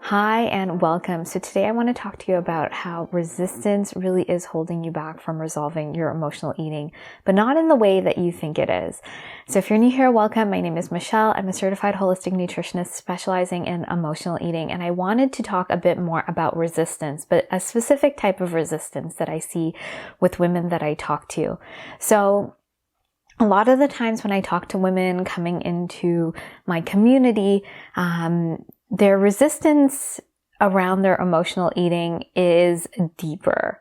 Hi and welcome. So today I want to talk to you about how resistance really is holding you back from resolving your emotional eating, but not in the way that you think it is. So if you're new here, welcome. My name is Michelle. I'm a certified holistic nutritionist specializing in emotional eating, and I wanted to talk a bit more about resistance, but a specific type of resistance that I see with women that I talk to. So a lot of the times when I talk to women coming into my community, their resistance around their emotional eating is deeper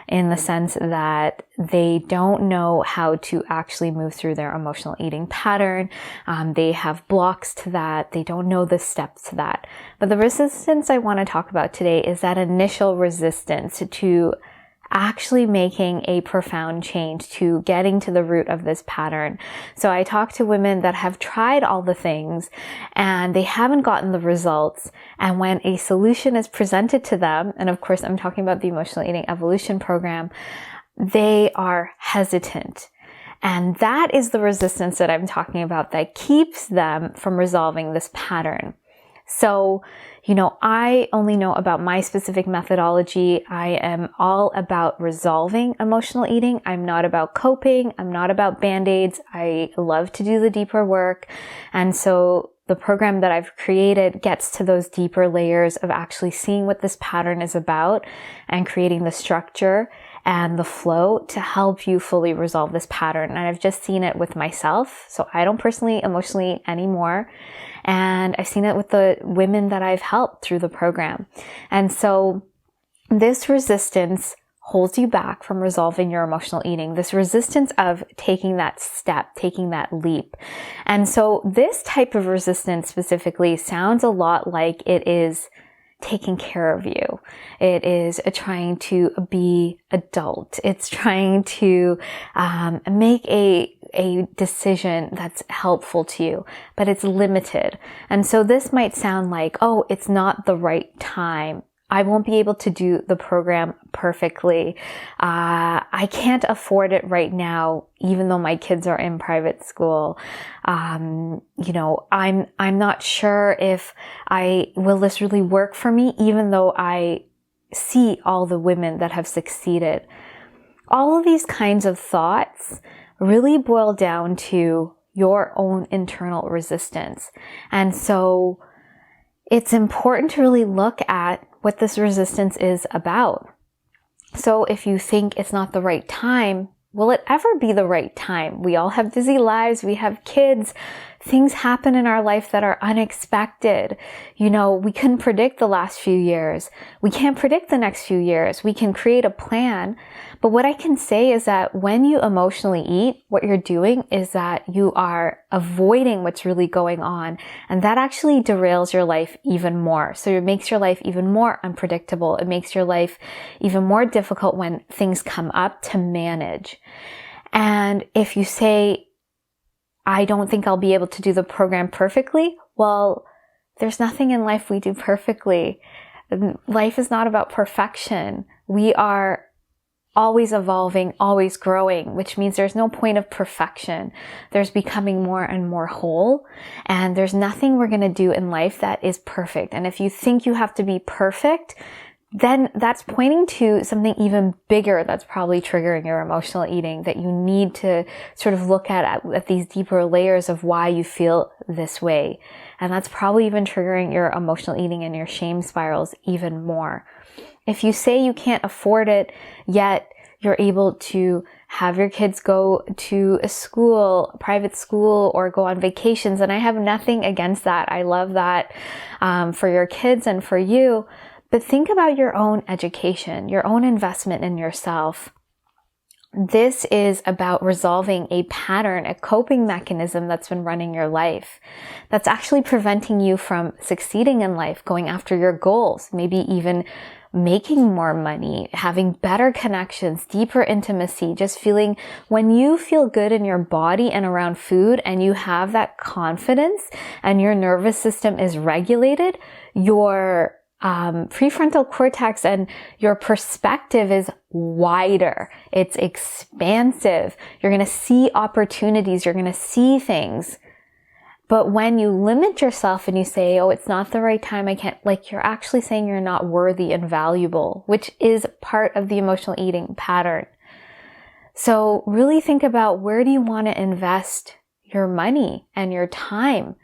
in the sense that they don't know how to actually move through their emotional eating pattern. They have blocks to that. They don't know the steps to that. But the resistance I want to talk about today is that initial resistance to actually making a profound change, to getting to the root of this pattern. So I talk to women that have tried all the things and they haven't gotten the results. And when a solution is presented to them, and of course I'm talking about the Emotional Eating Evolution program, they are hesitant. And that is the resistance that I'm talking about that keeps them from resolving this pattern. So, I only know about my specific methodology. I am all about resolving emotional eating. I'm not about coping. I'm not about band-aids. I love to do the deeper work. And so the program that I've created gets to those deeper layers of actually seeing what this pattern is about and creating the structure and the flow to help you fully resolve this pattern. And I've just seen it with myself. So I don't personally emotionally eat anymore. And I've seen it with the women that I've helped through the program. And so this resistance holds you back from resolving your emotional eating, this resistance of taking that step, taking that leap. And so this type of resistance specifically sounds a lot like it is taking care of you. It is trying to be adult. It's trying to make a decision that's helpful to you, but it's limited. And so this might sound like, oh, it's not the right time. I won't be able to do the program perfectly. I can't afford it right now, even though my kids are in private school. I'm not sure if will this really work for me, even though I see all the women that have succeeded. All of these kinds of thoughts really boil down to your own internal resistance. And so it's important to really look at what this resistance is about. So if you think it's not the right time, will it ever be the right time? We all have busy lives. We have kids. Things happen in our life that are unexpected. We couldn't predict the last few years. We can't predict the next few years. We can create a plan. But what I can say is that when you emotionally eat, what you're doing is that you are avoiding what's really going on. And that actually derails your life even more. So it makes your life even more unpredictable. It makes your life even more difficult when things come up to manage. And if you say, I don't think I'll be able to do the program perfectly, well, there's nothing in life we do perfectly. Life is not about perfection. We are always evolving, always growing, which means there's no point of perfection. There's becoming more and more whole, and there's nothing we're going to do in life that is perfect. And if you think you have to be perfect, then that's pointing to something even bigger that's probably triggering your emotional eating, that you need to sort of look at these deeper layers of why you feel this way. And that's probably even triggering your emotional eating and your shame spirals even more. If you say you can't afford it, yet you're able to have your kids go to a school, private school, or go on vacations, and I have nothing against that. I love that for your kids and for you. But think about your own education, your own investment in yourself. This is about resolving a pattern, a coping mechanism that's been running your life, that's actually preventing you from succeeding in life, going after your goals, maybe even making more money, having better connections, deeper intimacy, just feeling, when you feel good in your body and around food and you have that confidence and your nervous system is regulated, your prefrontal cortex and your perspective is wider. It's expansive. You're going to see opportunities. You're going to see things But when you limit yourself and you say, oh, it's not the right time, I can't, like, you're actually saying you're not worthy and valuable, which is part of the emotional eating pattern. So really think about, where do you want to invest your money and your time?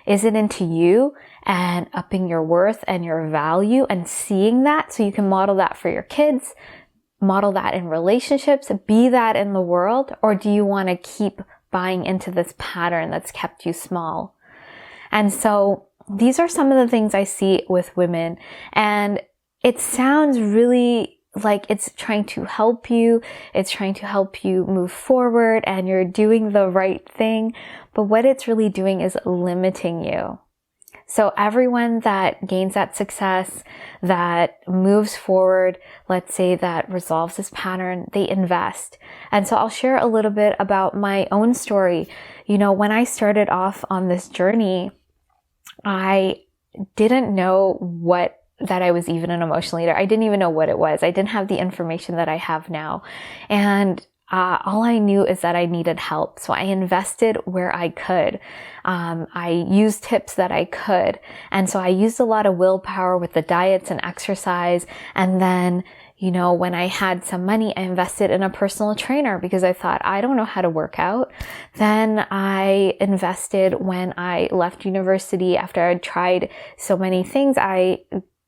Is it into you and upping your worth and your value and seeing that so you can model that for your kids, model that in relationships, be that in the world? Or do you want to keep buying into this pattern that's kept you small? And so these are some of the things I see with women, and it sounds really like it's trying to help you. It's trying to help you move forward and you're doing the right thing. But what it's really doing is limiting you. So everyone that gains that success, that moves forward, let's say that resolves this pattern, they invest. And so I'll share a little bit about my own story. You know, when I started off on this journey, I didn't know that I was even an emotional eater. I didn't even know what it was. I didn't have the information that I have now. And all I knew is that I needed help. So I invested where I could. I used tips that I could. And so I used a lot of willpower with the diets and exercise. And then, you know, when I had some money, I invested in a personal trainer because I thought, I don't know how to work out. Then I invested when I left university after I'd tried so many things. I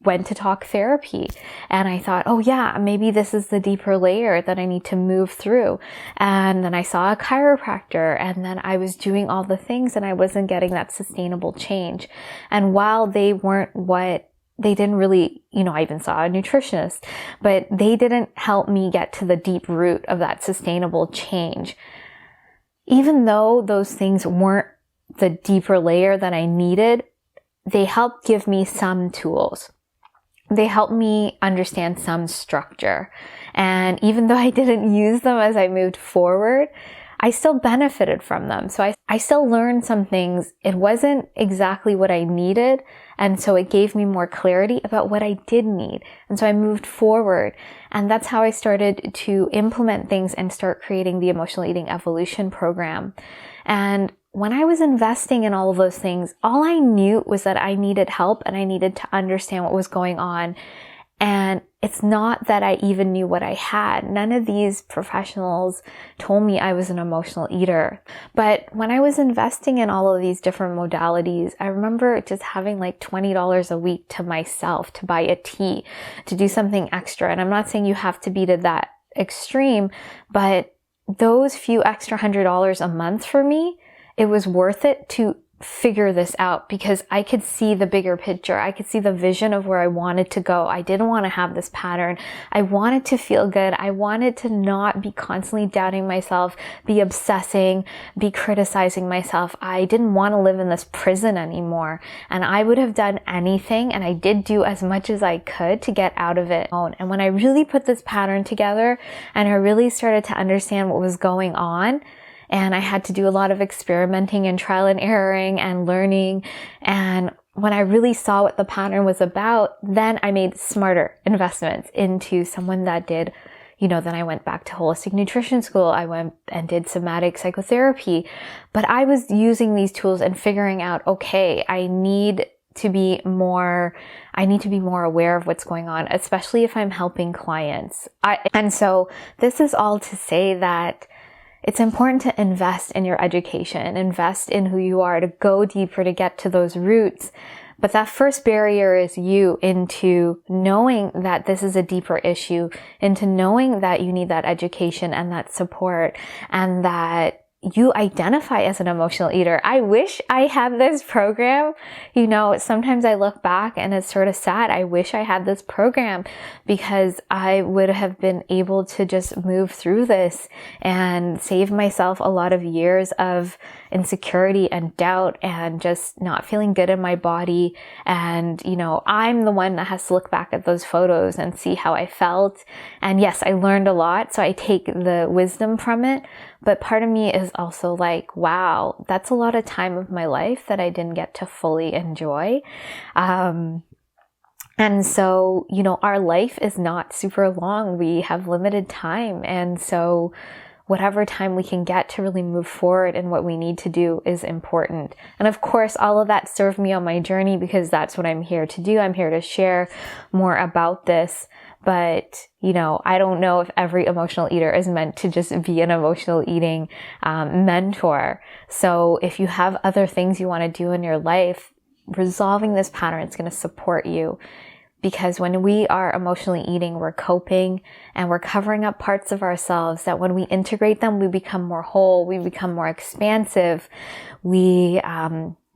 went to talk therapy and I thought, oh yeah, maybe this is the deeper layer that I need to move through. And then I saw a chiropractor, and then I was doing all the things and I wasn't getting that sustainable change. And while they didn't really, you know, I even saw a nutritionist, but they didn't help me get to the deep root of that sustainable change. Even though those things weren't the deeper layer that I needed, they helped give me some tools. They helped me understand some structure. And even though I didn't use them as I moved forward, I still benefited from them. So I still learned some things. It wasn't exactly what I needed. And so it gave me more clarity about what I did need. And so I moved forward. And that's how I started to implement things and start creating the Emotional Eating Evolution program. And when I was investing in all of those things, all I knew was that I needed help and I needed to understand what was going on. And it's not that I even knew what I had. None of these professionals told me I was an emotional eater. But when I was investing in all of these different modalities, I remember just having like $20 a week to myself to buy a tea, to do something extra. And I'm not saying you have to be to that extreme, but those few extra $100 a month for me, it was worth it to figure this out because I could see the bigger picture. I could see the vision of where I wanted to go. I didn't want to have this pattern. I wanted to feel good. I wanted to not be constantly doubting myself, be obsessing, be criticizing myself. I didn't want to live in this prison anymore. And I would have done anything, and I did do as much as I could to get out of it. And when I really put this pattern together and I really started to understand what was going on, and I had to do a lot of experimenting and trial and erroring and learning. And when I really saw what the pattern was about, then I made smarter investments into someone that did, you know, then I went back to holistic nutrition school. I went and did somatic psychotherapy. But I was using these tools and figuring out, okay, I need to be more aware of what's going on, especially if I'm helping clients. And so this is all to say that it's important to invest in your education, invest in who you are, to go deeper, to get to those roots. But that first barrier is you, into knowing that this is a deeper issue, into knowing that you need that education and that support, and that you identify as an emotional eater. I wish I had this program. You know, sometimes I look back and it's sort of sad. I wish I had this program because I would have been able to just move through this and save myself a lot of years of insecurity and doubt and just not feeling good in my body. And, you know, I'm the one that has to look back at those photos and see how I felt. And yes, I learned a lot, so I take the wisdom from it. But part of me is also like, wow, that's a lot of time of my life that I didn't get to fully enjoy. And so, you know, our life is not super long. We have limited time. And so whatever time we can get to really move forward in what we need to do is important. And of course, all of that served me on my journey because that's what I'm here to do. I'm here to share more about this. But, I don't know if every emotional eater is meant to just be an emotional eating mentor. So if you have other things you want to do in your life, resolving this pattern is going to support you. Because when we are emotionally eating, we're coping and we're covering up parts of ourselves that when we integrate them, we become more whole, we become more expansive. We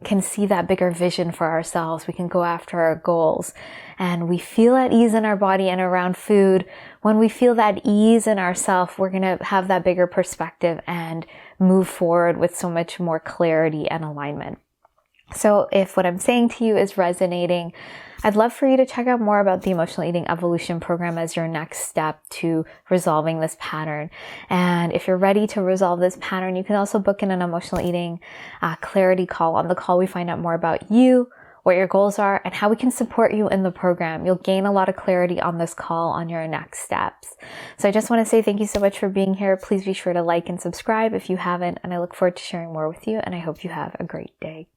can see that bigger vision for ourselves. We can go after our goals and we feel at ease in our body and around food. When we feel that ease in ourselves, we're going to have that bigger perspective and move forward with so much more clarity and alignment. So if what I'm saying to you is resonating, I'd love for you to check out more about the Emotional Eating Evolution Program as your next step to resolving this pattern. And if you're ready to resolve this pattern, you can also book in an emotional eating clarity call. On the call, we find out more about you, what your goals are, and how we can support you in the program. You'll gain a lot of clarity on this call on your next steps. So I just want to say thank you so much for being here. Please be sure to like and subscribe if you haven't, and I look forward to sharing more with you, and I hope you have a great day.